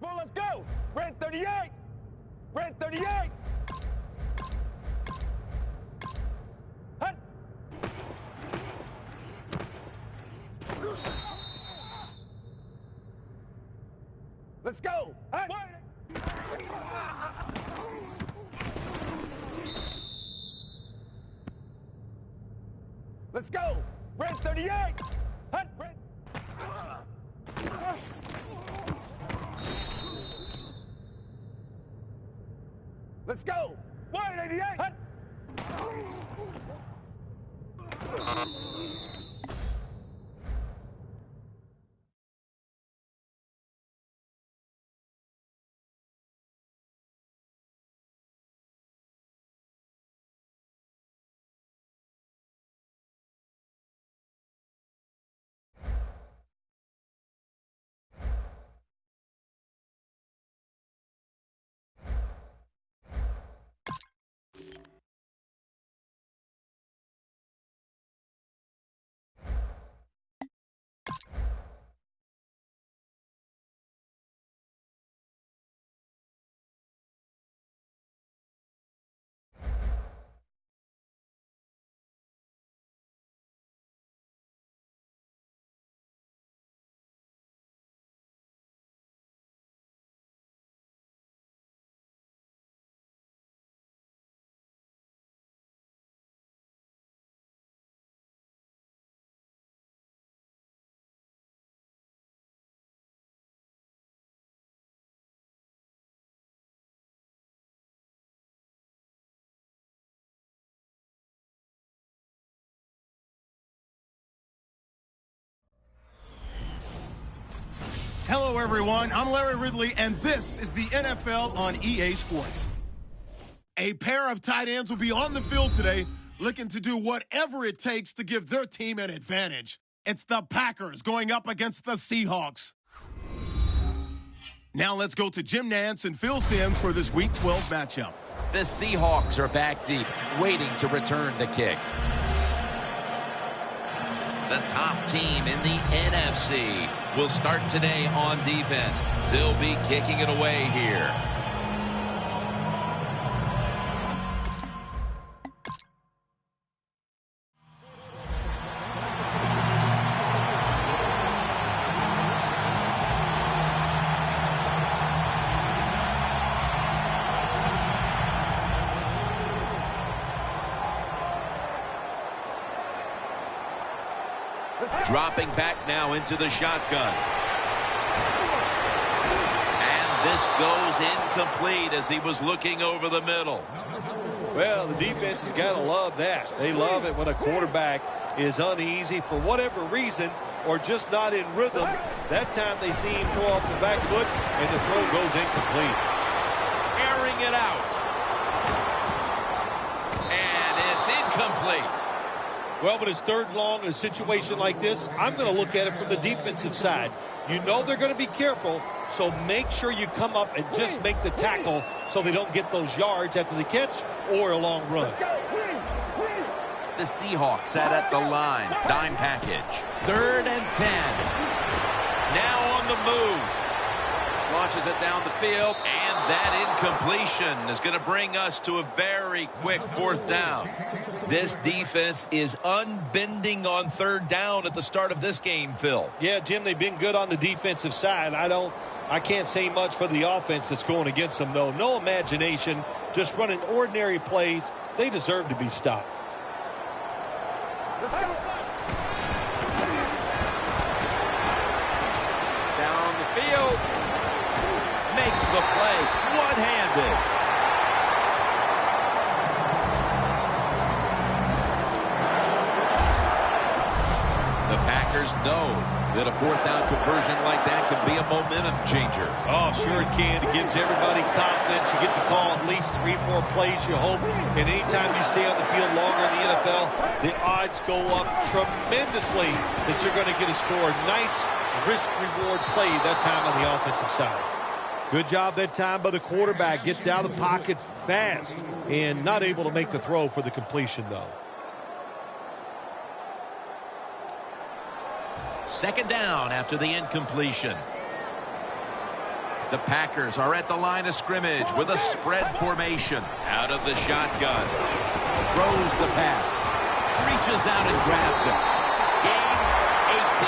Bull, let's go. Red 38. Red 38. Hut. Let's go. Hut. Let's go. Red 38. Hut. Red. Let's go. Wide 88. Hut. Hello, everyone. I'm Larry Ridley, and this is the NFL on EA Sports. A pair of tight ends will be on the field today looking to do whatever it takes to give their team an advantage. It's the Packers going up against the Seahawks. Now let's go to Jim Nantz and Phil Simms for this Week 12 matchup. The Seahawks are back deep, waiting to return the kick. The top team in the NFC will start today on defense. They'll be kicking it away here. Dropping back now into the shotgun. And this goes incomplete as he was looking over the middle. Well, the defense has got to love that. They love it when a quarterback is uneasy for whatever reason or just not in rhythm. That time they see him throw off the back foot and the throw goes incomplete. Airing it out. And it's incomplete. Well, but it's third and long in a situation like this, I'm going to look at it from the defensive side. You know they're going to be careful, so make sure you come up and just make the tackle so they don't get those yards after the catch or a long run. The Seahawks sat at the line. Dime package. 3rd and 10. Now on the move. Launches it down the field, and that incompletion is going to bring us to a very quick 4th down. This defense is unbending on 3rd down at the start of this game, Phil. Yeah, Jim, they've been good on the defensive side. I can't say much for the offense that's going against them, though. No imagination, just running ordinary plays. They deserve to be stopped. Let's go. Down the field. Makes the play one-handed. The Packers know that a 4th down conversion like that can be a momentum changer. Oh, sure it can. It gives everybody confidence. You get to call at least 3 more plays, you hope. And anytime you stay on the field longer in the NFL, the odds go up tremendously that you're going to get a score. Nice risk-reward play that time on the offensive side. Good job that time by the quarterback. Gets out of the pocket fast and not able to make the throw for the completion, though. 2nd down after the incompletion. The Packers are at the line of scrimmage with a spread formation. Out of the shotgun. Throws the pass. Reaches out and grabs it. Gains 18.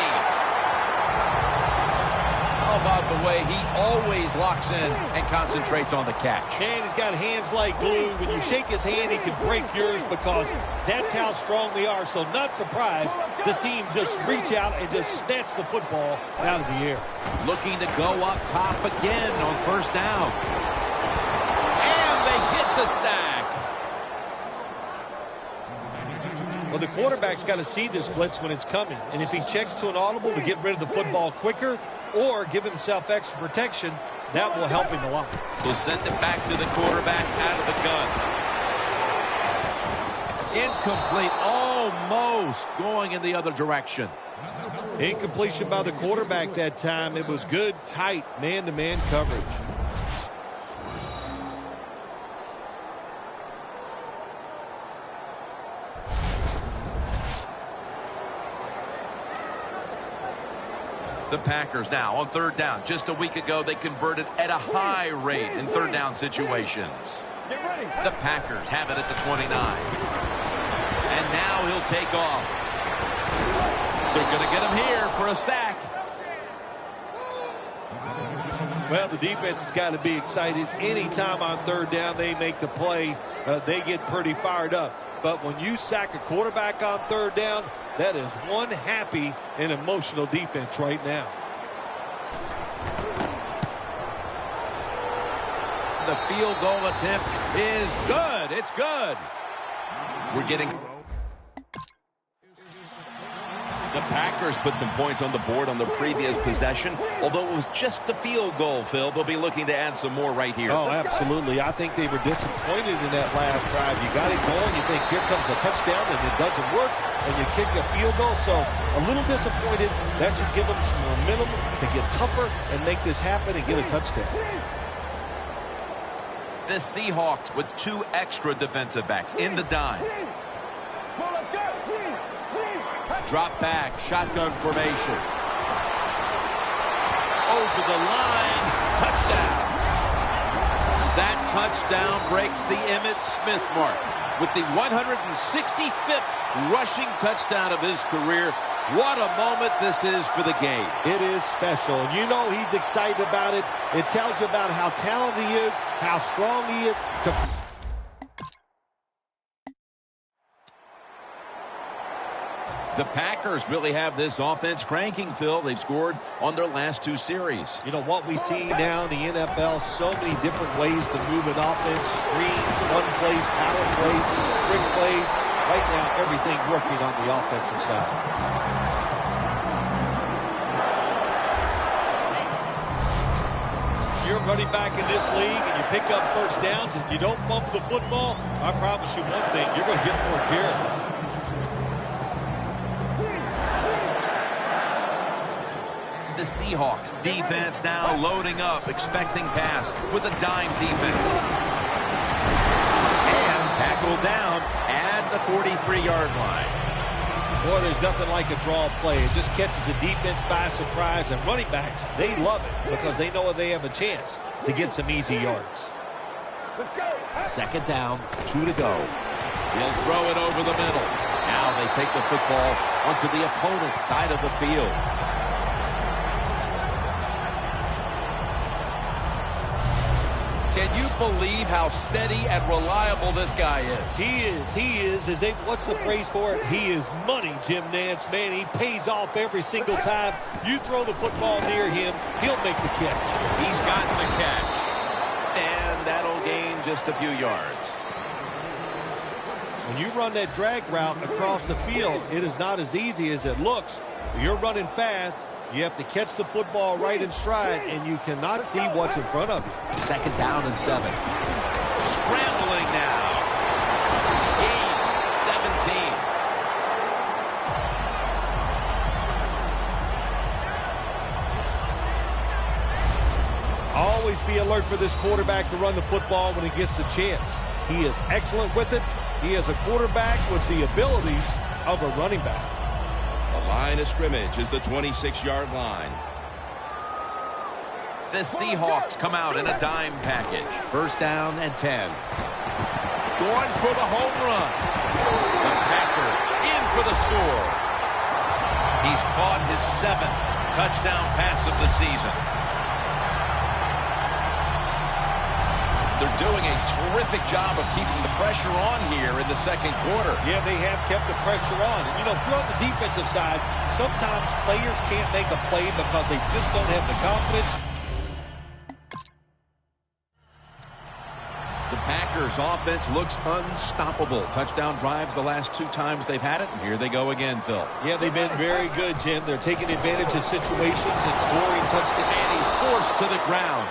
How about the way he always locks in and concentrates on the catch? And he's got hands like glue. When you shake his hand, he can break yours because that's how strong they are. So not surprised to see him just reach out and just snatch the football out of the air. Looking to go up top again on first down. And they get the sack. Well, the quarterback's got to see this blitz when it's coming. And if he checks to an audible to get rid of the football quicker or give himself extra protection, that will help him a lot. He'll send it back to the quarterback out of the gun. Incomplete, almost going in the other direction. Incompletion by the quarterback that time. It was good, tight, man-to-man coverage. The Packers now on third down. Just a week ago, they converted at a high rate in third down situations. The Packers have it at the 29. And now he'll take off. They're going to get him here for a sack. Well, the defense has got to be excited. Anytime on third down they make the play, they get pretty fired up. But when you sack a quarterback on third down, that is one happy and emotional defense right now. The field goal attempt is good. It's good. We're getting... The Packers put some points on the board on the previous possession. Although it was just a field goal, Phil, they'll be looking to add some more right here. Oh, absolutely. I think they were disappointed in that last drive. You got it going. You think here comes a touchdown, and it doesn't work, and you kick a field goal. So a little disappointed. That should give them some momentum to get tougher and make this happen and get a touchdown. The Seahawks with 2 extra defensive backs in the dime. Drop back, shotgun formation. Over the line, touchdown. That touchdown breaks the Emmitt Smith mark with the 165th rushing touchdown of his career. What a moment this is for the game. It is special. And you know he's excited about it. It tells you about how talented he is, how strong he is. The Packers really have this offense cranking, Phil. They've scored on their last 2 series. You know, what we see now in the NFL, so many different ways to move an offense. Screens, run plays, power plays, trick plays. Right now, everything working on the offensive side. You're running back in this league and you pick up first downs and you don't fumble the football, I promise you one thing, you're going to get more carries. The Seahawks defense now loading up, expecting pass with a dime defense. And tackled down at the 43-yard line. Boy, there's nothing like a draw play. It just catches the defense by surprise, and running backs, they love it because they know they have a chance to get some easy yards. Let's go. Second down, 2 to go. He'll throw it over the middle. Now they take the football onto the opponent's side of the field. Can you believe how steady and reliable this guy is? He is. What's the phrase for it? He is money, Jim Nance. Man, he pays off every single time. You throw the football near him, he'll make the catch. He's gotten the catch. And that'll gain just a few yards. When you run that drag route across the field, it is not as easy as it looks. You're running fast. You have to catch the football right in stride, and you cannot see what's in front of you. Second down and 7. Scrambling now. Gains 17. Always be alert for this quarterback to run the football when he gets the chance. He is excellent with it. He is a quarterback with the abilities of a running back. The line of scrimmage is the 26-yard line. The Seahawks come out in a dime package. First down and 10. Going for the home run. The Packers in for the score. He's caught his 7th touchdown pass of the season. They're doing a terrific job of keeping the pressure on here in the second quarter. Yeah, they have kept the pressure on. And, you know, if you're on the defensive side, sometimes players can't make a play because they just don't have the confidence. The Packers offense looks unstoppable. Touchdown drives the last 2 times they've had it. And here they go again, Phil. Yeah, they've been very good, Jim. They're taking advantage of situations and scoring touchdowns. And he's forced to the ground.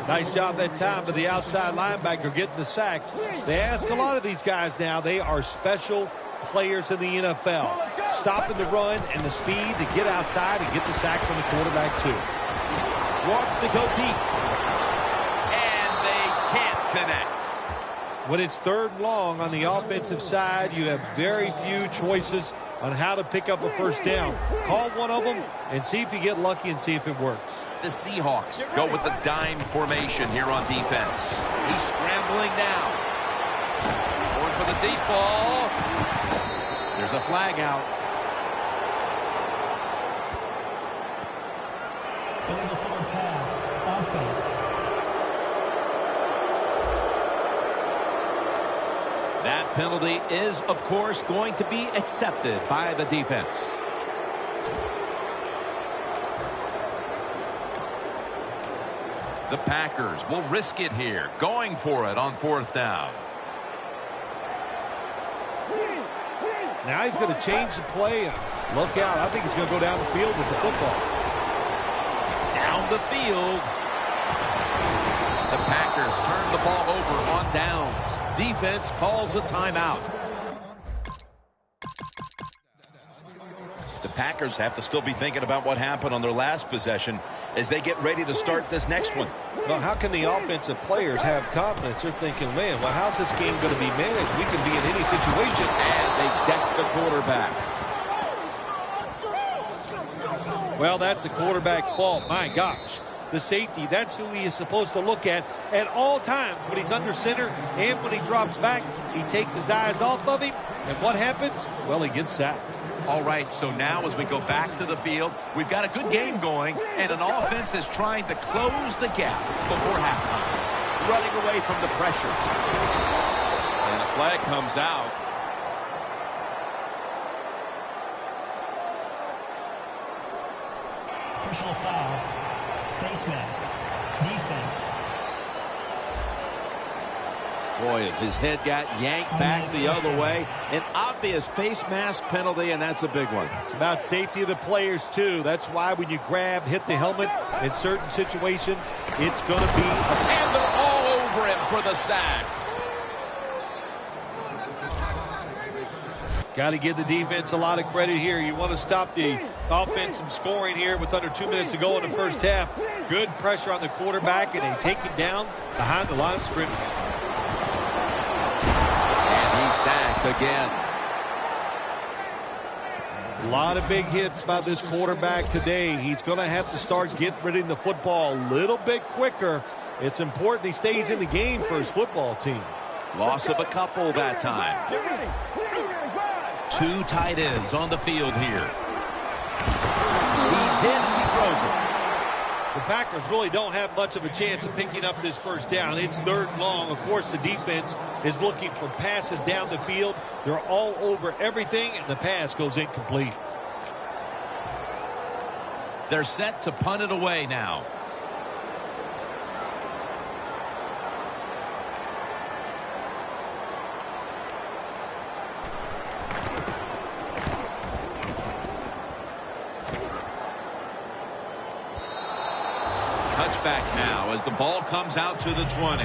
Nice job that time by the outside linebacker getting the sack. They ask a lot of these guys now. They are special players in the NFL. Stopping the run and the speed to get outside and get the sacks on the quarterback, too. Wants to go deep. And they can't connect. When it's 3rd and long on the offensive side, you have very few choices on how to pick up a first down. Call one of them and see if you get lucky and see if it works. The Seahawks go with the dime formation here on defense. He's scrambling now. Going for the deep ball. There's a flag out. Illegal forward pass. Offense. That penalty is, of course, going to be accepted by the defense. The Packers will risk it here, going for it on 4th down. Now he's going to change the play. Look out. I think he's going to go down the field with the football. Down the field. The Packers turn the ball over on downs. Defense calls a timeout. The Packers have to still be thinking about what happened on their last possession as they get ready to start this next one. Well, how can the offensive players have confidence? They're thinking, man, well, how's this game going to be managed? We can be in any situation. And they deck the quarterback. Well, that's the quarterback's fault. My gosh. The safety, that's who he is supposed to look at all times. When he's under center and when he drops back, he takes his eyes off of him. And what happens? Well, he gets sacked. All right, so now as we go back to the field, we've got a good game going, and an offense is trying to close the gap before halftime, running away from the pressure. And the flag comes out. Personal foul. Face mask. Defense. Boy, his head got yanked back the other way. An obvious face mask penalty, and that's a big one. It's about safety of the players, too. That's why when you grab, hit the helmet in certain situations, it's going to be And they're all over him for the sack. Got to give the defense a lot of credit here. You want to stop the offense from scoring here with under 2 minutes to go in the first half. Good pressure on the quarterback, and they take him down behind the line of scrimmage. And he's sacked again. A lot of big hits by this quarterback today. He's going to have to start getting rid of the football a little bit quicker. It's important he stays in the game for his football team. Loss of a couple that time. 2 tight ends on the field here. He's hit as he throws it. The Packers really don't have much of a chance of picking up this first down. It's 3rd and long. Of course, the defense is looking for passes down the field. They're all over everything, and the pass goes incomplete. They're set to punt it away now. Touchback now as the ball comes out to the 20.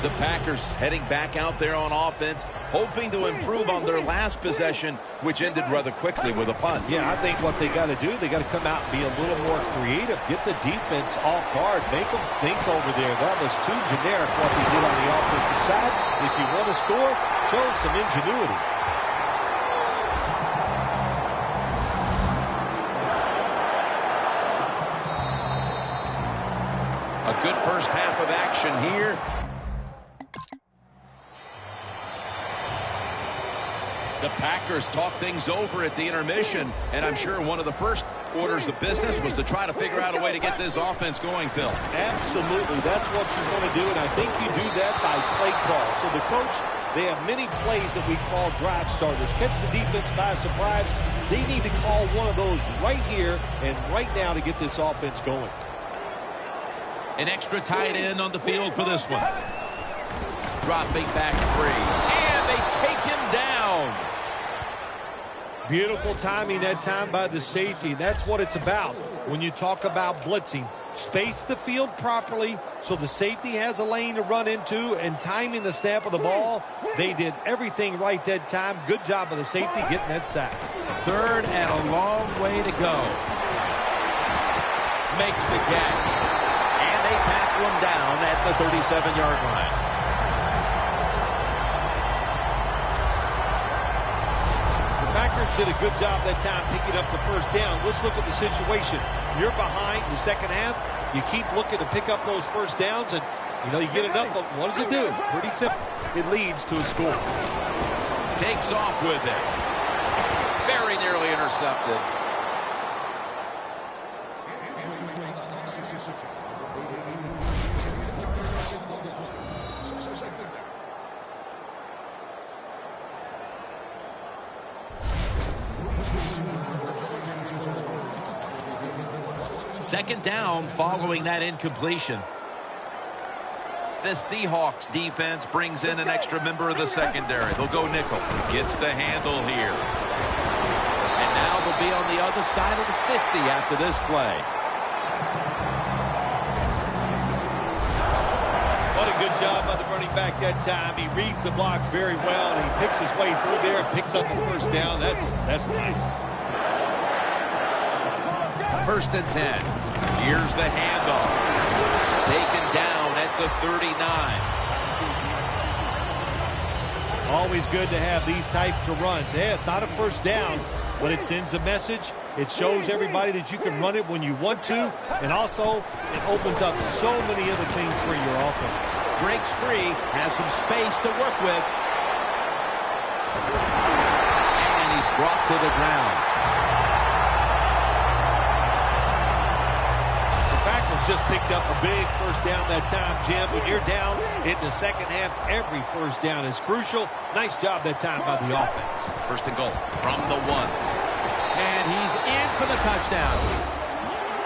The Packers Packers heading back out there on offense, hoping to improve on their last possession, which ended rather quickly with a punt. Yeah, I think what they got to do, they got to come out and be a little more creative, get the defense off guard, make them think over there. That was too generic what they did on the offensive side. If you want to score, show some ingenuity. A good first half of action here. The Packers talk things over at the intermission, and I'm sure one of the first orders of business was to try to figure out a way to get this offense going, Phil. Absolutely. That's what you want to do, and I think you do that by play call. So the coach, they have many plays that we call drive starters. Catch the defense by surprise. They need to call one of those right here and right now to get this offense going. An extra tight end on the field for this one. Dropping back 3. And they take him down. Beautiful timing that time by the safety. That's what it's about when you talk about blitzing. Space the field properly so the safety has a lane to run into, and timing the snap of the ball. They did everything right that time. Good job of the safety getting that sack. 3rd and a long way to go. Makes the catch. They tackle him down at the 37-yard line. The Packers did a good job that time picking up the first down. Let's look at the situation. You're behind in the second half. You keep looking to pick up those first downs, and you get enough of them. What does it do? Pretty simple. It leads to a score. Takes off with it. Very nearly intercepted. Second down following that incompletion. The Seahawks defense brings in an extra member of the secondary. They'll go nickel. Gets the handle here. And now they'll be on the other side of the 50 after this play. What a good job by the running back that time. He reads the blocks very well, and he picks his way through there and picks up the first down. That's nice. 1st and 10. Here's the handoff. Taken down at the 39. Always good to have these types of runs. Yeah, it's not a first down, but it sends a message. It shows everybody that you can run it when you want to, and also it opens up so many other things for your offense. Breaks free, has some space to work with. And he's brought to the ground. Just picked up a big first down that time, Jim. When you're down in the second half, every first down is crucial. Nice job that time by the offense. 1st and goal from the 1. And he's in for the touchdown.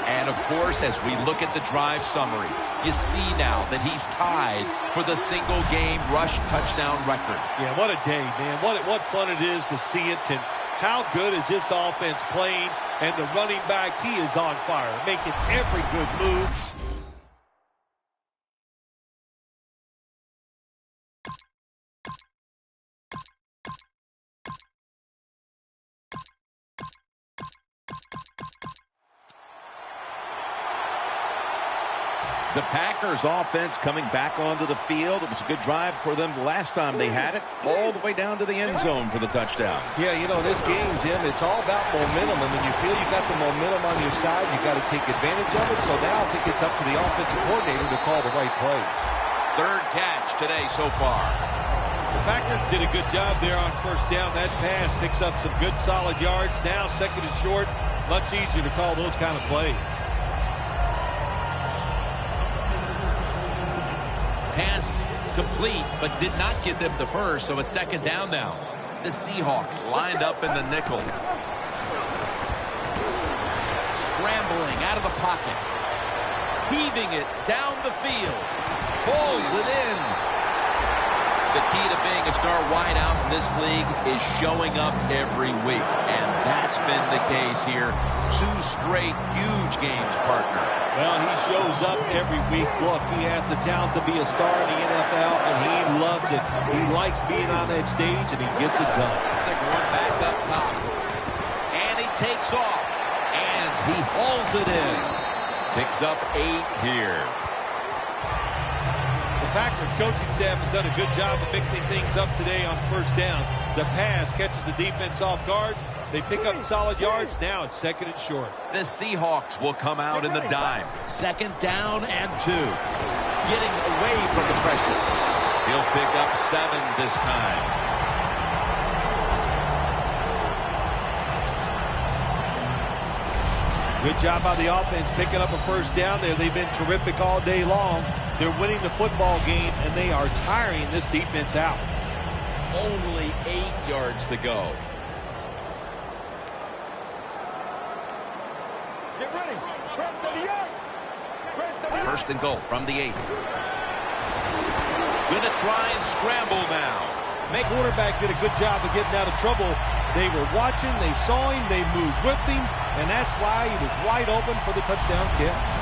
And, of course, as we look at the drive summary, you see now that he's tied for the single-game rush touchdown record. Yeah, what a day, man. What fun it is to see it. And how good is this offense playing? And the running back, he is on fire, making every good move. The Packers offense coming back onto the field. It was a good drive for them the last time they had it, all the way down to the end zone for the touchdown. Yeah, this game, Jim, it's all about momentum. And when you feel you got the momentum on your side, you got to take advantage of it. So now I think it's up to the offensive coordinator to call the right plays. 3rd catch today so far. The Packers did a good job there on first down. That pass picks up some good solid yards. Now 2nd and short, much easier to call those kind of plays. Pass complete, but did not get them the first, so it's 2nd down now. The Seahawks lined up in the nickel. Scrambling out of the pocket. Heaving it down the field. Pulls it in. The key to being a star wideout in this league is showing up every week. And that's been the case here. 2 straight huge games, partner. Well, he shows up every week. Look, he has the talent to be a star in the NFL, and he loves it. He likes being on that stage, and he gets it done. They're going back up top. And he takes off. And he hauls it in. Picks up 8 here. The Packers coaching staff has done a good job of mixing things up today on first down. The pass catches the defense off guard. They pick up solid yards. Now it's 2nd and short. The Seahawks will come out in the dime. 2nd down and 2. Getting away from the pressure. He'll pick up 7 this time. Good job by the offense picking up a first down there. They've been terrific all day long. They're winning the football game, and they are tiring this defense out. Only 8 yards to go. Get ready. Red 38. Red 38. 1st and goal from the 8. Gonna try and scramble now. Make quarterback did a good job of getting out of trouble. They were watching, they saw him, they moved with him, and that's why he was wide open for the touchdown catch.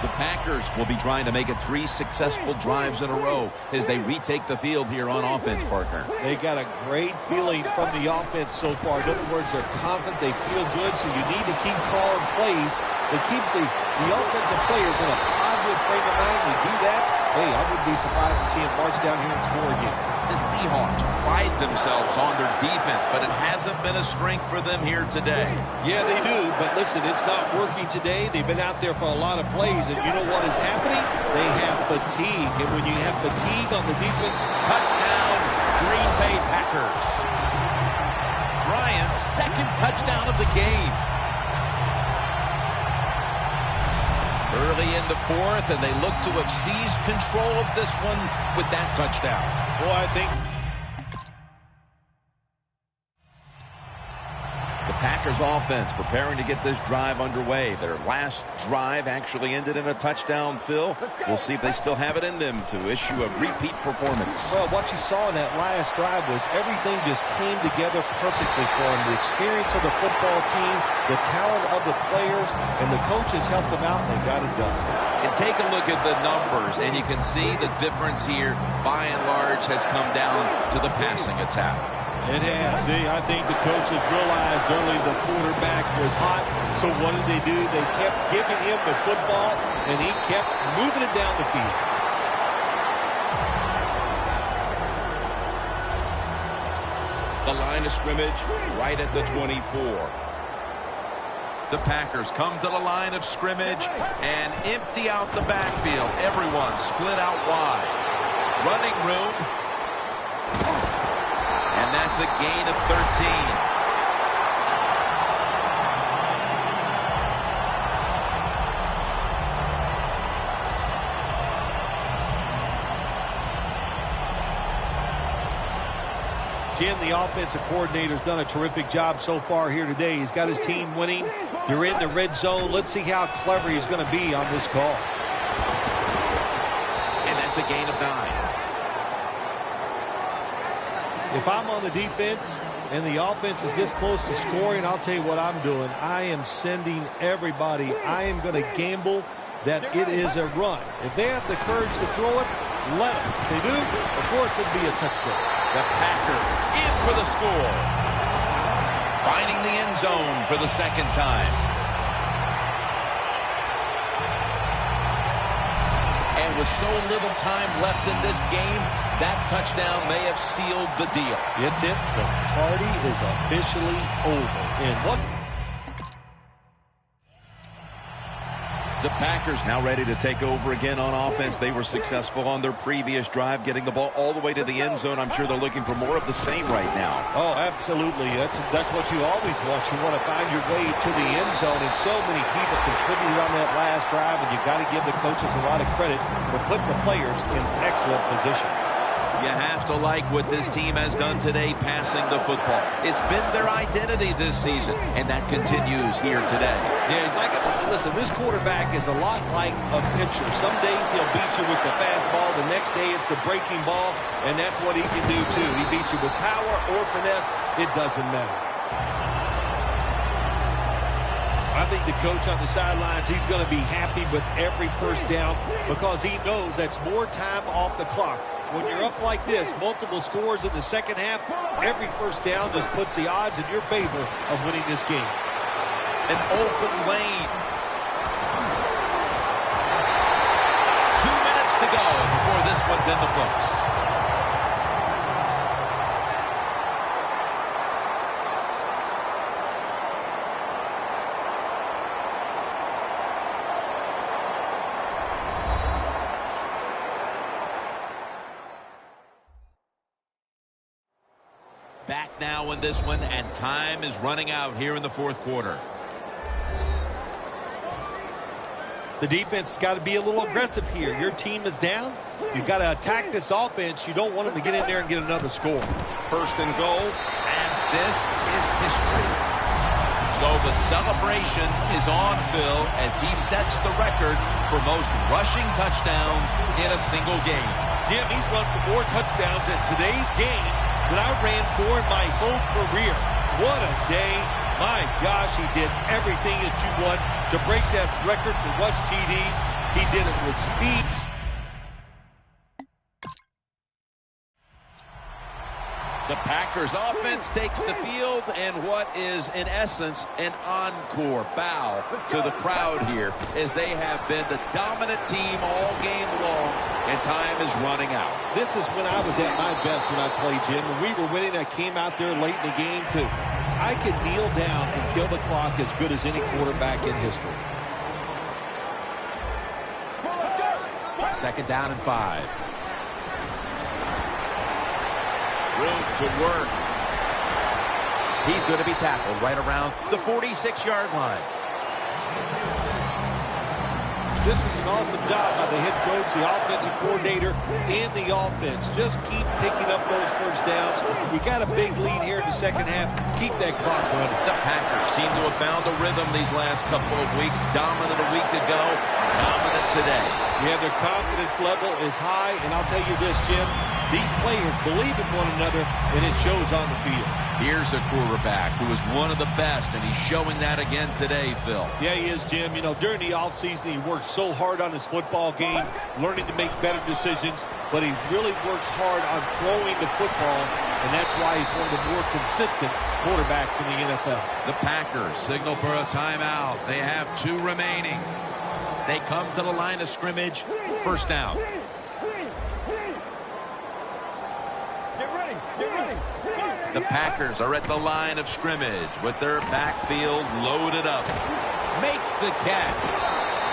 The Packers will be trying to make it 3 successful drives in a row as they retake the field here on offense, partner. They got a great feeling from the offense so far. In other words, they're confident, they feel good, so you need to keep calling plays. It keeps the offensive players in a positive frame of mind. We do that, hey, I wouldn't be surprised to see him march down here and score again. The Seahawks pride themselves on their defense, but it hasn't been a strength for them here today. Yeah, they do, but listen, it's not working today. They've been out there for a lot of plays, and you know what is happening? They have fatigue, and when you have fatigue on the defense... Touchdown, Green Bay Packers. Bryant's 2nd touchdown of the game. Early in the 4th, and they look to have seized control of this one with that touchdown. Boy, I think The Packers offense preparing to get this drive underway. Their last drive actually ended in a touchdown, Phil. We'll see if they still have it in them to issue a repeat performance. well, what you saw in that last drive was everything just came together perfectly for them. The experience of the football team, the talent of the players, and the coaches helped them out, and they got it done. And take a look at the numbers, and you can see the difference here, by and large, has come down to the passing attack. It has. I think the coaches realized early the quarterback was hot, so what did they do? They kept giving him the football, and he kept moving it down the field. The line of scrimmage right at the 24. The Packers come to the line of scrimmage and empty out the backfield. Everyone split out wide. Running room. And that's a gain of 13. Jim, the offensive coordinator's done a terrific job so far here today. He's got his team winning. They're in the red zone. Let's see how clever he's going to be on this call. And that's a gain of 9. If I'm on the defense and the offense is this close to scoring, I'll tell you what I'm doing. I am sending everybody. I am going to gamble that it is a run. If they have the courage to throw it, let them. If they do, of course it'd be a touchdown. The Packers in for the score. Finding the end zone for the 2nd time. And with so little time left in this game, that touchdown may have sealed the deal. It's it. The party is officially over. And what? The Packers now ready to take over again on offense. They were successful on their previous drive, getting the ball all the way to the end zone. I'm sure they're looking for more of the same right now. Oh, absolutely. That's what you always want. You want to find your way to the end zone, and so many people contributed on that last drive, and you've got to give the coaches a lot of credit for putting the players in excellent position. You have to like what this team has done today passing the football. It's been their identity this season, and that continues here today. Yeah, he's like, listen, this quarterback is a lot like a pitcher. Some days he'll beat you with the fastball. The next day it's the breaking ball, and that's what he can do too. He beats you with power or finesse. It doesn't matter. I think the coach on the sidelines, he's going to be happy with every first down because he knows that's more time off the clock. When you're up like this, multiple scores in the second half, every first down just puts the odds in your favor of winning this game. An open lane. 2 minutes to go before this one's in the books. Back now in this one, and time is running out here in the fourth quarter. The defense has got to be a little aggressive here. Your team is down. You've got to attack this offense. You don't want them to get in there and get another score. First and goal, and this is history. So the celebration is on Phil as he sets the record for most rushing touchdowns in a single game. Jim, he's run for more touchdowns in today's game that I ran for in my whole career. What a day. My gosh, he did everything that you want to break that record for rush TDs. He did it with speed. The Packers offense takes the field, and what is, in essence, an encore bow to the crowd here as they have been the dominant team all game long, and time is running out. This is when I was at my best when I played, Jim. When we were winning, I came out there late in the game, too. I could kneel down and kill the clock as good as any quarterback in history. Second down and 5. Room to work. He's going to be tackled right around the 46-yard line. This is an awesome job by the head coach, the offensive coordinator, and the offense. Just keep picking up those first downs. You got a big lead here in the second half. Keep that clock running. The Packers seem to have found a rhythm these last couple of weeks. Dominant a week ago, dominant today. Yeah, their confidence level is high, and I'll tell you this, Jim. These players believe in one another, and it shows on the field. Here's a quarterback who is one of the best, and he's showing that again today, Phil. Yeah, he is, Jim. You know, during the offseason, he worked so hard on his football game, learning to make better decisions, but he really works hard on throwing the football, and that's why he's one of the more consistent quarterbacks in the NFL. The Packers signal for a timeout. They have 2 remaining. They come to the line of scrimmage. First down. The Packers are at the line of scrimmage with their backfield loaded up. Makes the catch.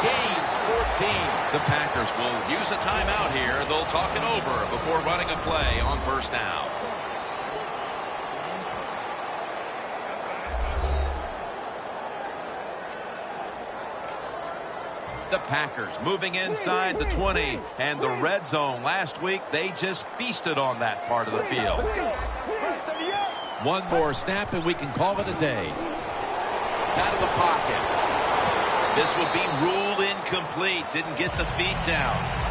Gains 14. The Packers will use a timeout here. They'll talk it over before running a play on first down. The Packers moving inside the 20 and the red zone. Last week, they just feasted on that part of the field. One more snap and we can call it a day. Out of the pocket. This would be ruled incomplete. Didn't get the feet down.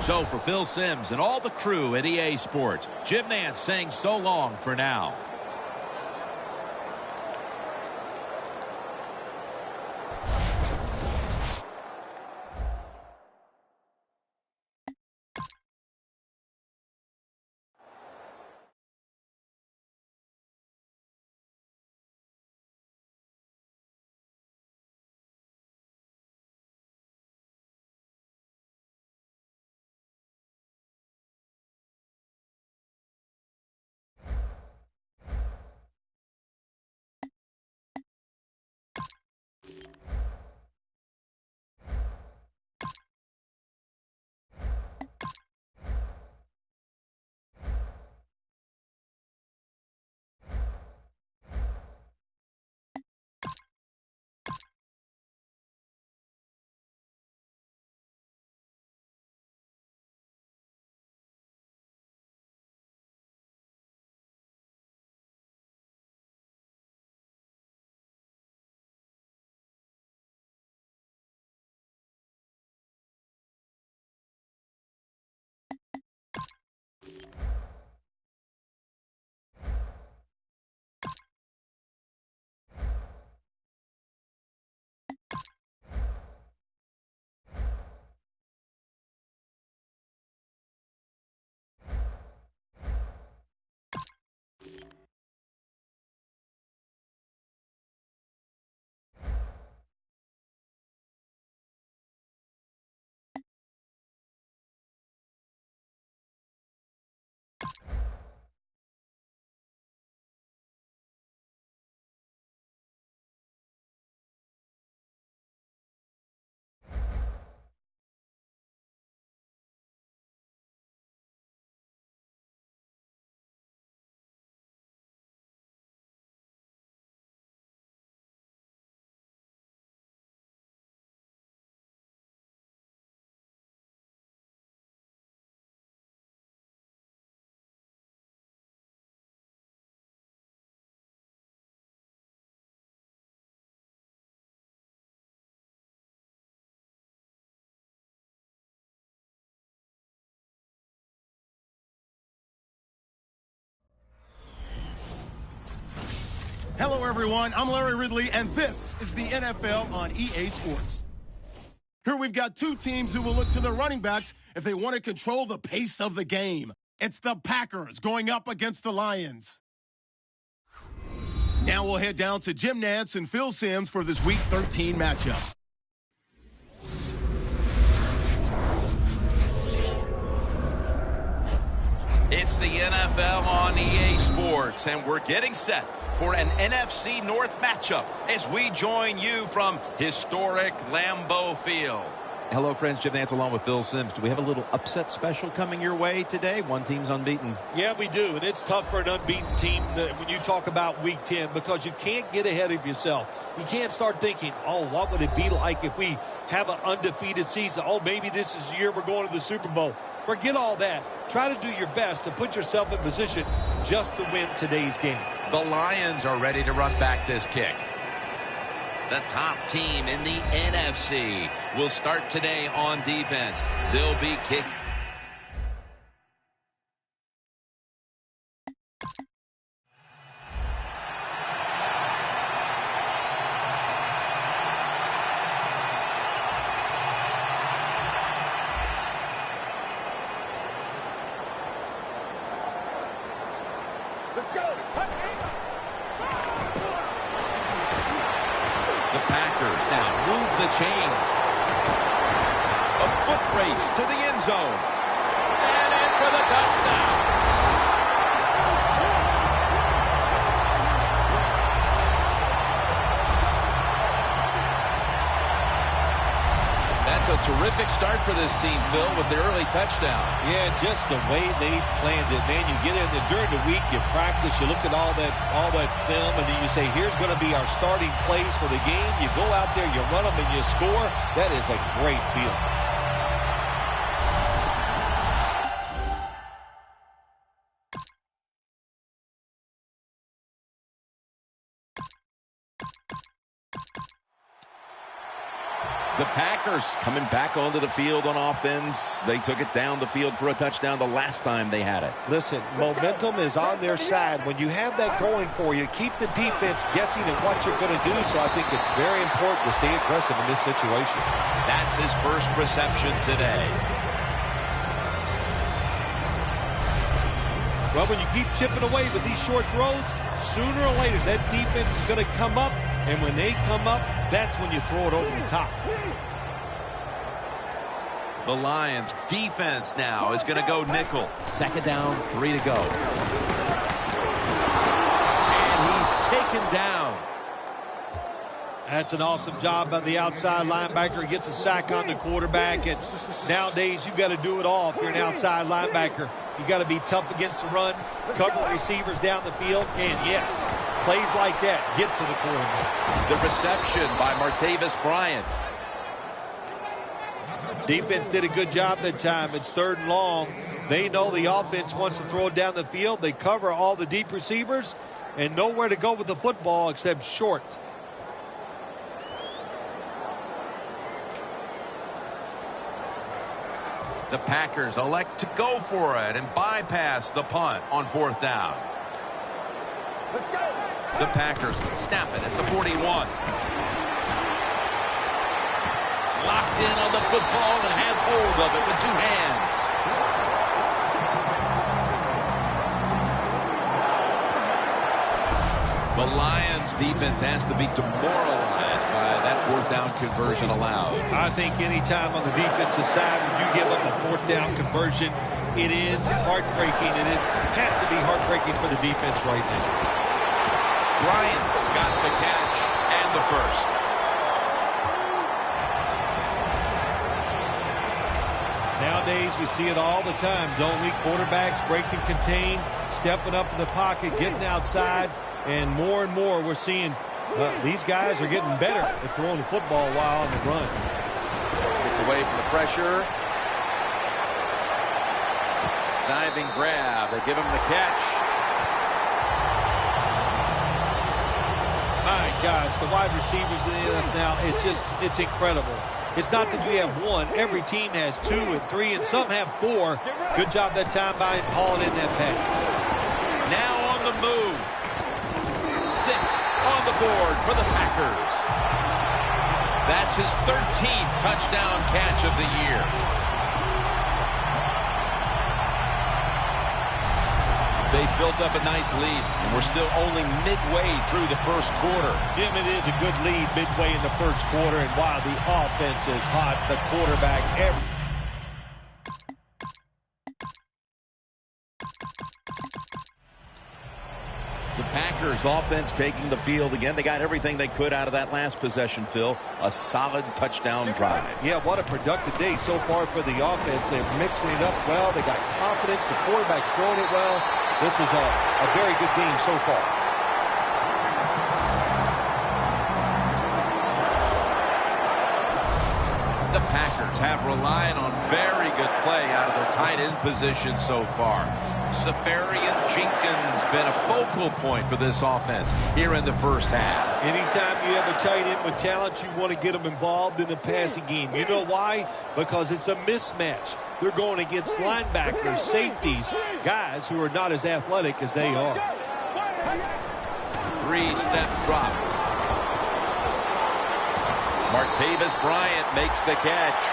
So for Phil Simms and all the crew at EA Sports, Jim Nantz saying so long for now. Hello, everyone. I'm Larry Ridley, and this is the NFL on EA Sports. Here we've got two teams who will look to their running backs if they want to control the pace of the game. It's the Packers going up against the Lions. Now we'll head down to Jim Nantz and Phil Simms for this Week 13 matchup. It's the NFL on EA Sports, and we're getting set for an NFC North matchup as we join you from historic Lambeau Field. Hello, friends. Jim Nantz along with Phil Simms. Do we have a little upset special coming your way today? One team's unbeaten. Yeah, we do, and it's tough for an unbeaten team when you talk about Week 10 because you can't get ahead of yourself. You can't start thinking, oh, what would it be like if we have an undefeated season? Oh, maybe this is the year we're going to the Super Bowl. Forget all that. Try to do your best to put yourself in position just to win today's game. The Lions are ready to run back this kick. The top team in the NFC will start today on defense. They'll be kicked. Let's go. The Packers now move the chains. A foot race to the end zone. And in for the touchdown. That's a terrific start for this team, Phil, with the early touchdown. Yeah, just the way they planned it, man. You get in there during the week, you practice, you look at all that film, and then you say, here's going to be our starting plays for the game. You go out there, you run them, and you score. That is a great feeling. The Packers coming back onto the field on offense. They took it down the field for a touchdown the last time they had it. Listen, momentum is on their side. When you have that going for you, keep the defense guessing at what you're going to do. So I think it's very important to stay aggressive in this situation. That's his first reception today. Well, when you keep chipping away with these short throws, sooner or later that defense is going to come up. And when they come up, that's when you throw it over the top. The Lions defense now is going to go nickel. Second down, 3 to go. And he's taken down. That's an awesome job by the outside linebacker. He gets a sack on the quarterback. And nowadays, you've got to do it all if you're an outside linebacker. You've got to be tough against the run, cover receivers down the field, and yes, plays like that get to the quarterback. The reception by Martavis Bryant. Defense did a good job that time. It's 3rd and long. They know the offense wants to throw it down the field. They cover all the deep receivers and nowhere to go with the football except short. The Packers elect to go for it and bypass the punt on 4th down. Let's go. The Packers snap it at the 41. Locked in on the football and has hold of it with 2 hands. The Lions defense has to be demoralized by that 4th down conversion allowed. I think anytime on the defensive side when you give them a 4th down conversion, it is heartbreaking, and it has to be heartbreaking for the defense right now. Bryant's got the catch and the first. Nowadays, we see it all the time, don't we? Quarterbacks break and contain, stepping up in the pocket, getting outside, and more we're seeing these guys are getting better at throwing the football while on the run. Gets away from the pressure. Diving grab. They give him the catch. My gosh, the wide receivers in the NFL now, it's incredible. It's not that you have one. Every team has 2 and 3, and some have 4. Good job that time by him hauling in that pass. Now on the move. 6, on the board for the Packers. That's his 13th touchdown catch of the year. They've built up a nice lead, and we're still only midway through the first quarter. Jim, it is a good lead midway in the first quarter, and while the offense is hot, the quarterback The Packers offense taking the field again. They got everything they could out of that last possession, Phil. A solid touchdown drive. Yeah, what a productive day so far for the offense. They're mixing it up well. They got confidence. The quarterback's throwing it well. This is a very good game so far. The Packers have relied on very good play out of their tight end position so far. Safarian Jenkins been a focal point for this offense here in the first half. Anytime you have a tight end with talent, you want to get them involved in the passing game. You know why? Because it's a mismatch. They're going against linebackers, safeties, guys who are not as athletic as they are. Three-step drop. Martavis Bryant makes the catch.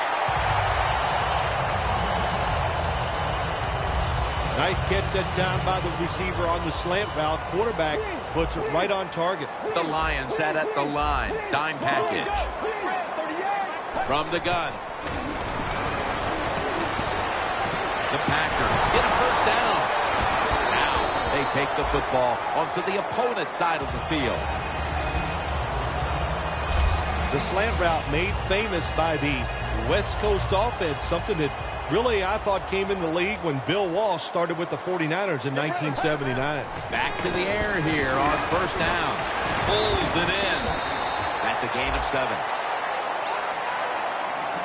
Nice catch that time by the receiver on the slant route. Quarterback puts it right on target. The Lions sat at the line. Dime package. From the gun. The Packers get a first down. Now they take the football onto the opponent's side of the field. The slant route made famous by the West Coast offense, something that really I thought came in the league when Bill Walsh started with the 49ers in 1979. Back to the air here on first down. Pulls it in. That's a gain of 7.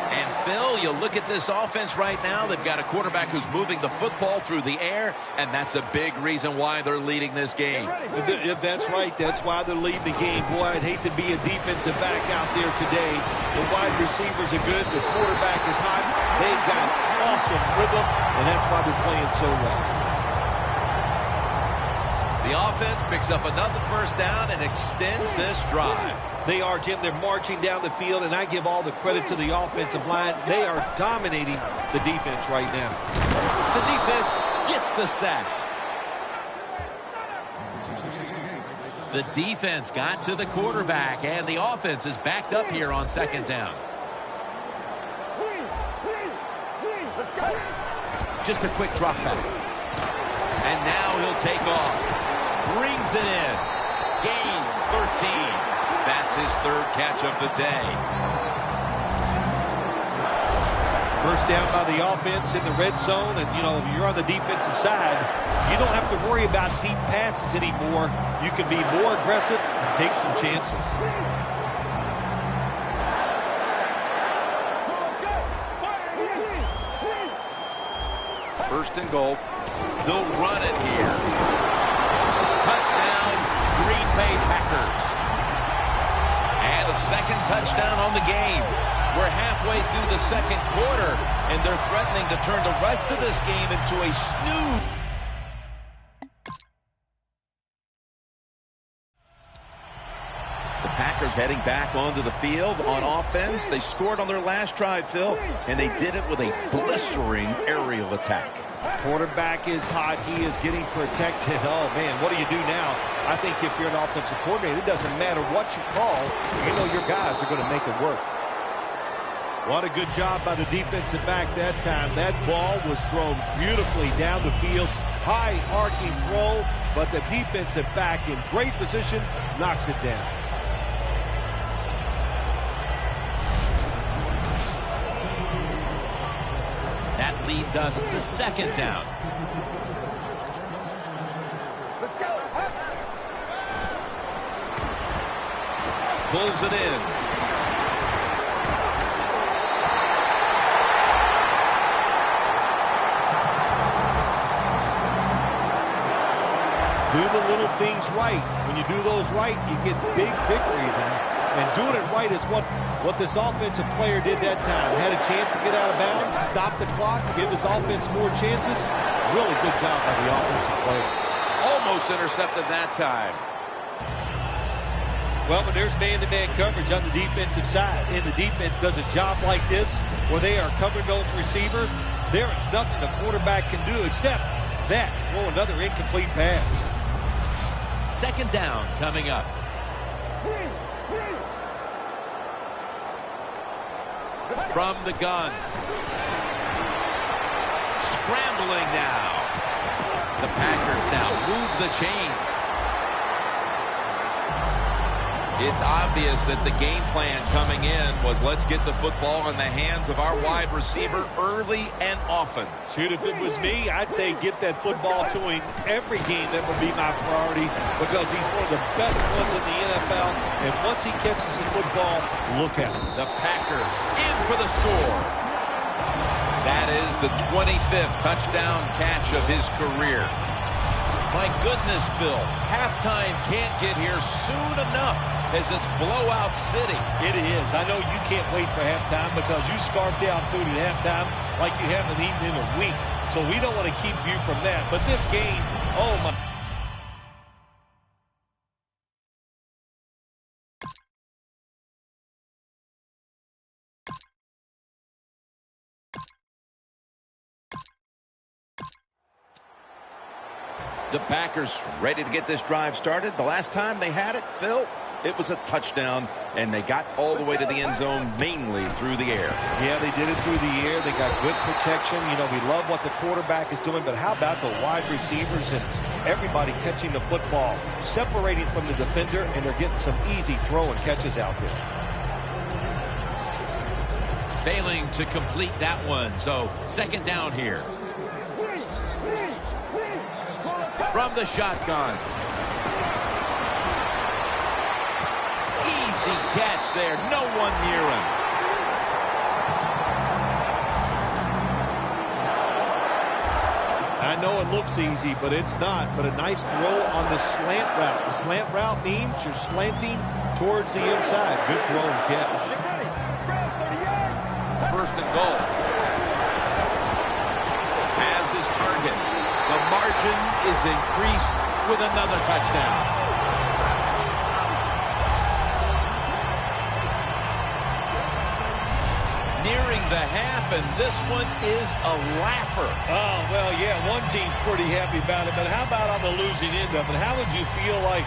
And Phil, you look at this offense right now. They've got a quarterback who's moving the football through the air, and that's a big reason why they're leading this game. If that's right, that's why they're leading the game. Boy, I'd hate to be a defensive back out there today. The wide receivers are good. The quarterback is hot. They've got awesome rhythm, and that's why they're playing so well. The offense picks up another first down and extends this drive. They are, Jim. They're marching down the field, and I give all the credit to the offensive line. They are dominating the defense right now. The defense gets the sack. The defense got to the quarterback, and the offense is backed up here on second down. Just a quick drop back. And now he'll take off. Brings it in. Gains 13. That's his third catch of the day. First down by the offense in the red zone, and, you know, you're on the defensive side. You don't have to worry about deep passes anymore. You can be more aggressive and take some chances. First and goal. They'll run it here. Touchdown, Green Bay Packers. And a second touchdown on the game. We're halfway through the second quarter, and they're threatening to turn the rest of this game into a snooze. The Packers heading back onto the field on offense. They scored on their last drive, Phil, and they did it with a blistering aerial attack. Quarterback is hot. He is getting protected. Oh, man, what do you do now? I think if you're an offensive coordinator, it doesn't matter what you call. You know your guys are going to make it work. What a good job by the defensive back that time. That ball was thrown beautifully down the field. High arcing throw, but the defensive back in great position knocks it down. That leads us to second down. Let's go. Pulls it in. Do the little things right. When you do those right, you get big victories. And doing it right is what this offensive player did that time. Had a chance to get out of bounds, stop the clock, give his offense more chances. Really good job by the offensive player. Almost intercepted that time. Well, when there's man-to-man coverage on the defensive side, and the defense does a job like this where they are covering those receivers, there is nothing the quarterback can do except that, throw another incomplete pass. Second down coming up. From the gun. Scrambling now. The Packers now move the chains. It's obvious that the game plan coming in was let's get the football in the hands of our wide receiver early and often. Shoot, if it was me, I'd say get that football to him every game. That would be my priority because he's one of the best ones in the NFL. And once he catches the football, look out. The Packers in for the score. That is the 25th touchdown catch of his career. My goodness, Bill, halftime can't get here soon enough as it's blowout city. It is. I know you can't wait for halftime because you scarfed down food at halftime like you haven't eaten in a week. So we don't want to keep you from that. But this game, oh my. The Packers ready to get this drive started. The last time they had it, Phil, it was a touchdown, and they got all the way to the end zone mainly through the air. Yeah, they did it through the air. They got good protection. You know, we love what the quarterback is doing, but how about the wide receivers and everybody catching the football, separating from the defender, and they're getting some easy throw and catches out there. Failing to complete that one, so second down here. From the shotgun. Easy catch there. No one near him. I know it looks easy, but it's not. But a nice throw on the slant route. The slant route means you're slanting towards the inside. Good throw and catch. First and goal. Has his target. The margin is increased with another touchdown. Nearing the half, and this one is a laugher. Oh, well, yeah, one team's pretty happy about it, but how about on the losing end of it? How would you feel like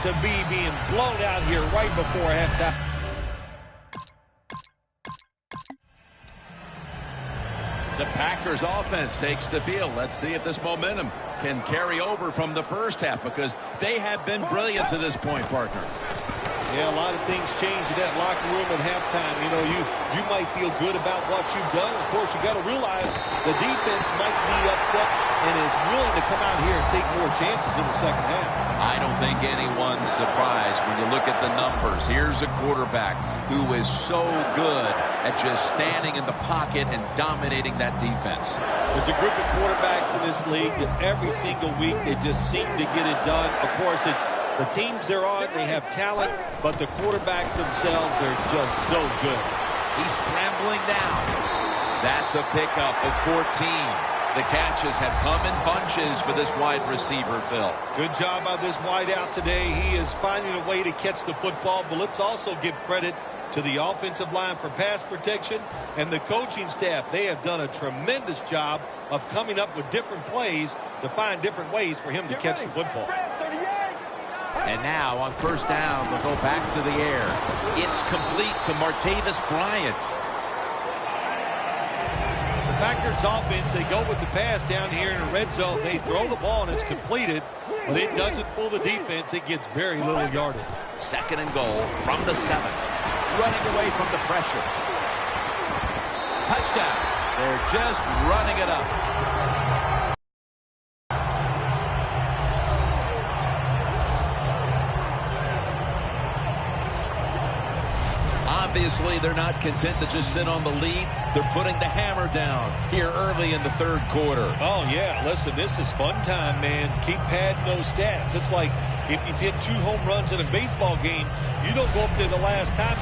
to be being blown out here right before halftime? The Packers offense takes the field. Let's see if this momentum can carry over from the first half because they have been brilliant to this point, partner. Yeah, a lot of things change in that locker room at halftime. You know, you might feel good about what you've done. Of course, you got to realize the defense might be upset and is willing to come out here and take more chances in the second half. I don't think anyone's surprised when you look at the numbers. Here's a quarterback who is so good at just standing in the pocket and dominating that defense. There's a group of quarterbacks in this league that every single week they just seem to get it done. Of course, it's the teams they're on, they have talent, but the quarterbacks themselves are just so good. He's scrambling down. That's a pickup of 14. The catches have come in bunches for this wide receiver, Phil. Good job by this wideout today. He is finding a way to catch the football, but let's also give credit to the offensive line for pass protection and the coaching staff. They have done a tremendous job of coming up with different plays to find different ways for him to catch the football. And now on first down, they'll go back to the air. It's complete to Martavis Bryant. The Packers offense, they go with the pass down here in the red zone. They throw the ball and it's completed, but it doesn't fool the defense. It gets very little yardage. Second and goal from the 7. Running away from the pressure. Touchdown. They're just running it up. Obviously, they're not content to just sit on the lead. They're putting the hammer down here early in the third quarter. Oh, yeah. Listen, this is fun time, man. Keep padding those stats. It's like if you've hit 2 home runs in a baseball game, you don't go up there the last time.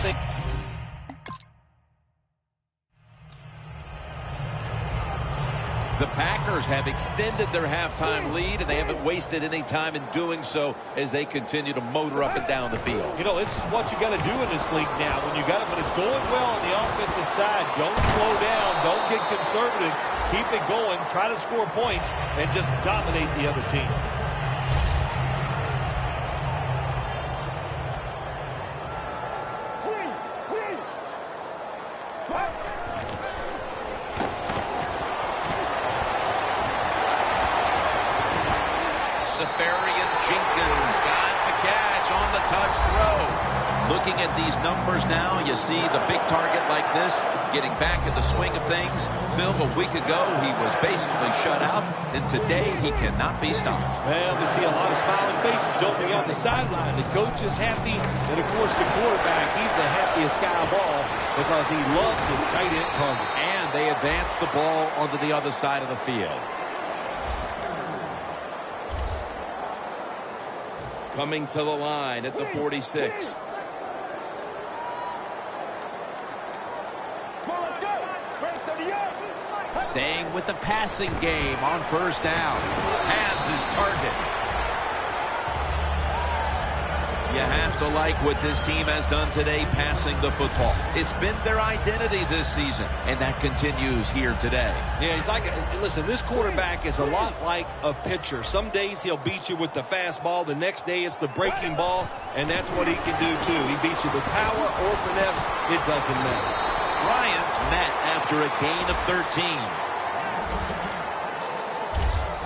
The Packers have extended their halftime lead, and they haven't wasted any time in doing so as they continue to motor up and down the field. You know, this is what you got to do in this league now. When you got it, when it's going well on the offensive side, don't slow down, don't get conservative, keep it going, try to score points, and just dominate the other team. Jenkins got the catch on the touch throw. Looking at these numbers now, you see the big target like this, getting back in the swing of things. Phil, a week ago, he was basically shut out, and today he cannot be stopped. Well, we see a lot of smiling faces jumping on the sideline. The coach is happy, and of course the quarterback, he's the happiest guy of all because he loves his tight end target. And they advance the ball onto the other side of the field. Coming to the line at the 46. Staying with the passing game on first down. Has his target. You have to like what this team has done today passing the football. It's been their identity this season, and that continues here today. Yeah, he's like, listen, this quarterback is a lot like a pitcher. Some days he'll beat you with the fastball. The next day it's the breaking ball, and that's what he can do too. He beats you with power or finesse. It doesn't matter. Bryant's met after a gain of 13.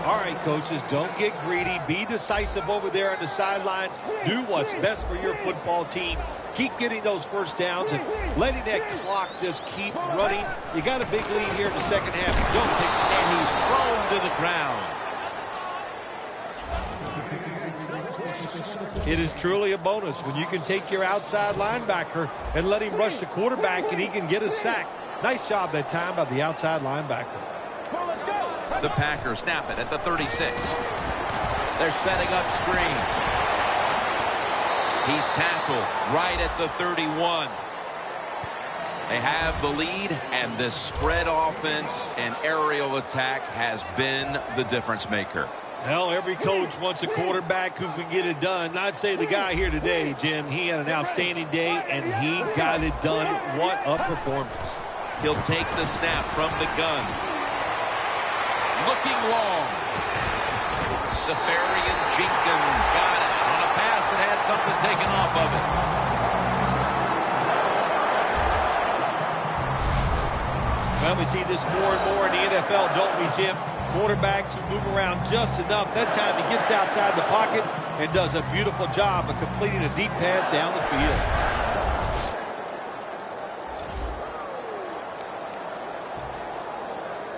All right, coaches, don't get greedy. Be decisive over there on the sideline. Do what's best for your football team. Keep getting those first downs and letting that clock just keep running. You got a big lead here in the second half. Don't take it. And he's thrown to the ground. It is truly a bonus when you can take your outside linebacker and let him rush the quarterback and he can get a sack. Nice job that time by the outside linebacker. The Packers snap it at the 36. They're setting up screen. He's tackled right at the 31. They have the lead, and this spread offense and aerial attack has been the difference maker. Well, every coach wants a quarterback who can get it done. I'd say the guy here today, Jim, he had an outstanding day, and he got it done. What a performance. He'll take the snap from the gun. Looking long. Safarian Jenkins got it on a pass that had something taken off of it. Well, we see this more and more in the NFL, don't we, Jim? Quarterbacks who move around just enough. That time he gets outside the pocket and does a beautiful job of completing a deep pass down the field.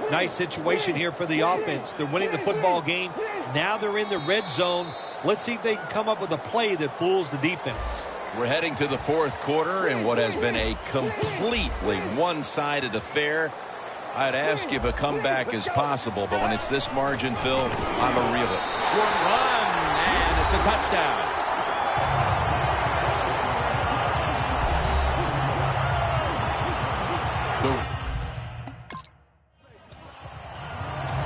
Nice situation here for the offense. They're winning the football game. Now they're in the red zone. Let's see if they can come up with a play that fools the defense. We're heading to the fourth quarter in what has been a completely one-sided affair. I'd ask if a comeback is possible, but when it's this margin, Phil, I'm a reel it. Short run, and it's a touchdown.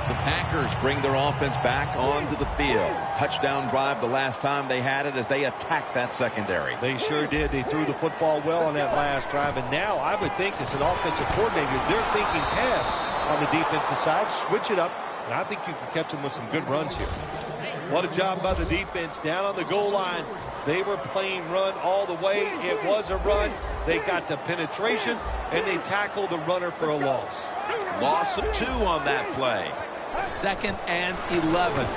The Packers bring their offense back onto the field. Touchdown drive the last time they had it as they attacked that secondary. They sure did. They threw the football well on that last drive. And now I would think as an offensive coordinator, they're thinking pass on the defensive side. Switch it up. And I think you can catch them with some good runs here. What a job by the defense down on the goal line. They were playing run all the way. It was a run. They got the penetration, and they tackled the runner for a loss. Loss of 2 on that play. 2nd and 11.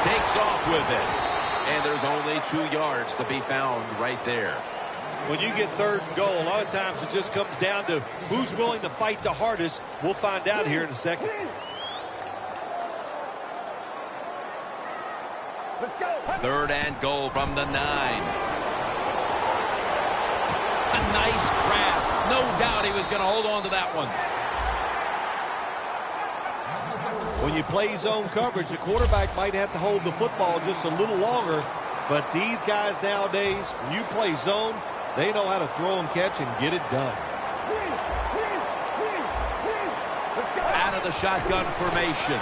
Takes off with it. And there's only 2 yards to be found right there. When you get 3rd and goal, a lot of times it just comes down to who's willing to fight the hardest. We'll find out here in a second. Let's go. 3rd and goal from the 9. A nice grab. No doubt he was going to hold on to that one. When you play zone coverage, the quarterback might have to hold the football just a little longer. But these guys nowadays, when you play zone, they know how to throw and catch and get it done. At out of the shotgun formation.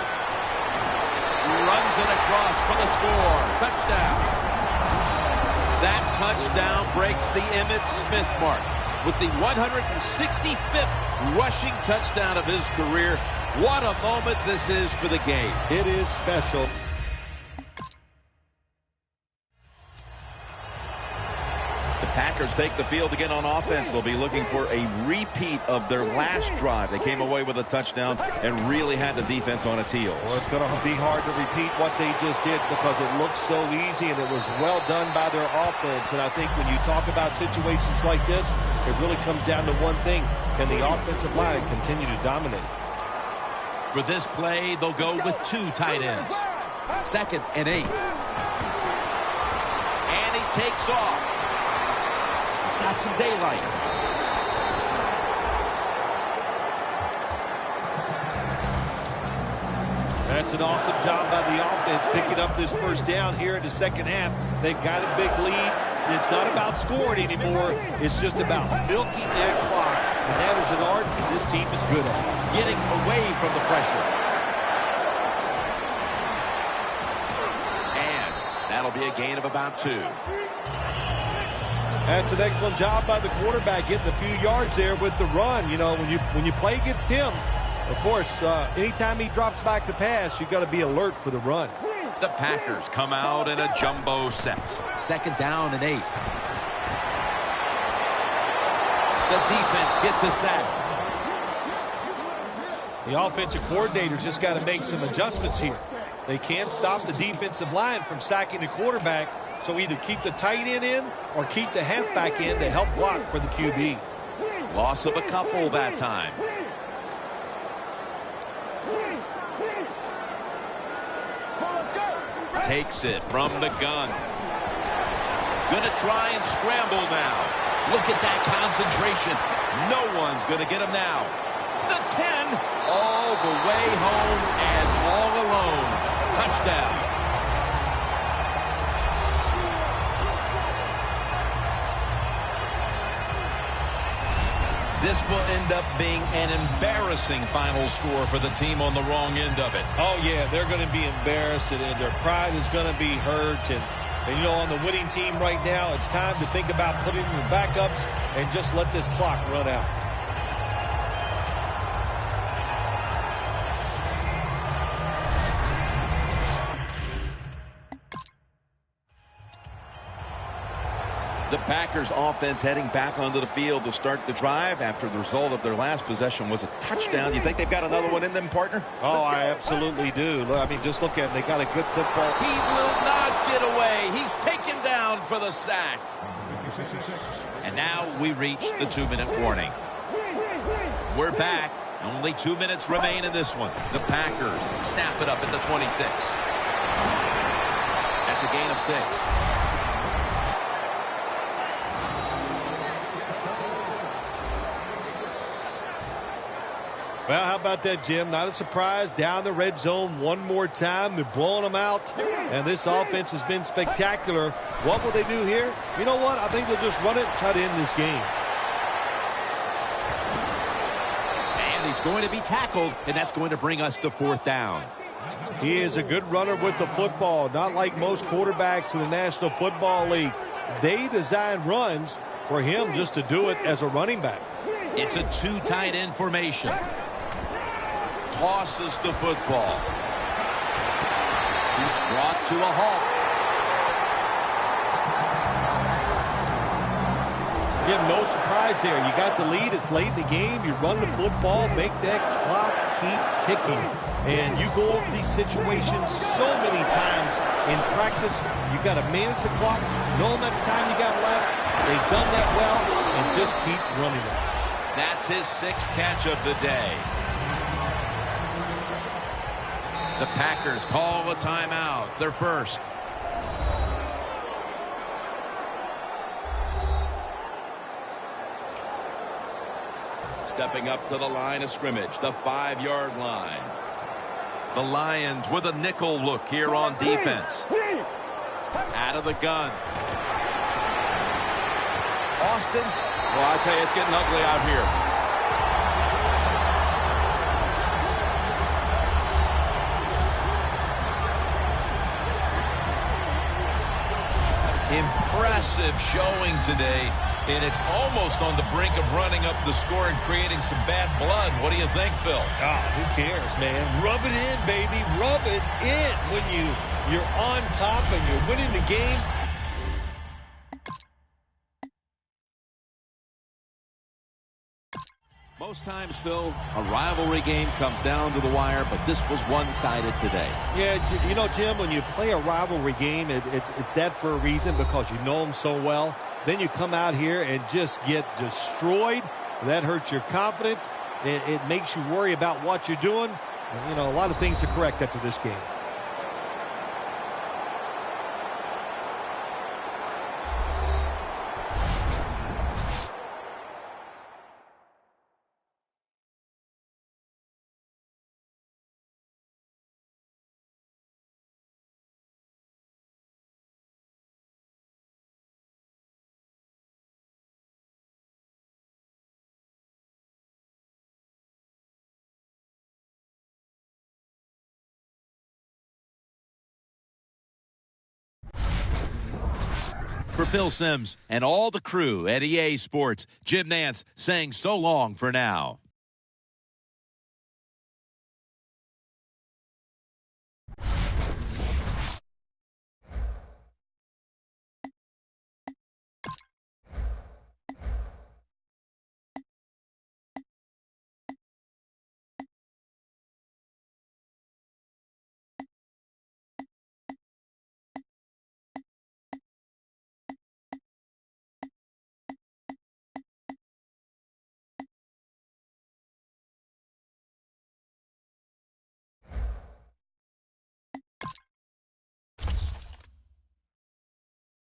Runs it across for the score. Touchdown. That touchdown breaks the Emmitt Smith mark with the 165th rushing touchdown of his career. What a moment this is for the game. It is special. The Packers take the field again on offense. They'll be looking for a repeat of their last drive. They came away with a touchdown and really had the defense on its heels. Well, it's going to be hard to repeat what they just did because it looked so easy and it was well done by their offense. And I think when you talk about situations like this, it really comes down to one thing. Can the offensive line continue to dominate? For this play, they'll go with 2 tight ends. 2nd and 8. And he takes off. He's got some daylight. That's an awesome job by the offense picking up this first down here in the second half. They've got a big lead. It's not about scoring anymore. It's just about milking that clock. And that is an art this team is good at. Getting away from the pressure. And that'll be a gain of about 2. That's an excellent job by the quarterback getting a few yards there with the run. You know, when you play against him, of course, anytime he drops back to pass, you've got to be alert for the run. The Packers come out in a jumbo set. 2nd down and 8. The defense gets a sack. The offensive coordinator's just got to make some adjustments here. They can't stop the defensive line from sacking the quarterback, so either keep the tight end in or keep the halfback in to help block for the QB. Loss of a couple that time. Takes it from the gun. Gonna try and scramble now. Look at that concentration. No one's gonna get him now. The 10, all the way home and all alone. Touchdown. This will end up being an embarrassing final score for the team on the wrong end of it. Oh, yeah, they're going to be embarrassed, and their pride is going to be hurt. And, you know, on the winning team right now, it's time to think about putting in the backups and just let this clock run out. The Packers offense heading back onto the field to start the drive after the result of their last possession was a touchdown. You think they've got another one in them, partner? Oh, I absolutely do. I mean, just look at them. They got a good football. He will not get away. He's taken down for the sack. And now we reach the 2-minute warning. We're back. Only 2 minutes remain in this one. The Packers snap it up at the 26. That's a gain of 6. Well, how about that, Jim? Not a surprise. Down the red zone one more time. They're blowing them out. And this offense has been spectacular. What will they do here? You know what? I think they'll just run it and try to end this game. And he's going to be tackled, and that's going to bring us to 4th down. He is a good runner with the football, not like most quarterbacks in the National Football League. They design runs for him just to do it as a running back. It's a 2 tight end formation. Tosses the football. He's brought to a halt. Jim, no surprise there. You got the lead. It's late in the game. You run the football, make that clock keep ticking. And you go over these situations so many times in practice. You got to manage the clock, know how much time you got left. They've done that well, and just keep running it. That's his 6th catch of the day. The Packers call a timeout, their first. Stepping up to the line of scrimmage, the 5-yard line. The Lions with a nickel look here on defense. Out of the gun. Austin's, well, I tell you, it's getting ugly out here. Impressive showing today, and it's almost on the brink of running up the score and creating some bad blood. What do you think, Phil? Who cares, man? Rub it in, baby. Rub it in. When you're on top and you're winning the game. Most times, Phil, a rivalry game comes down to the wire, but this was one-sided today. Yeah, you know, Jim, when you play a rivalry game, it's that for a reason, because you know them so well. Then you come out here and just get destroyed. That hurts your confidence. It makes you worry about what you're doing. You know, a lot of things to correct after this game. For Phil Simms and all the crew at EA Sports, Jim Nantz saying so long for now.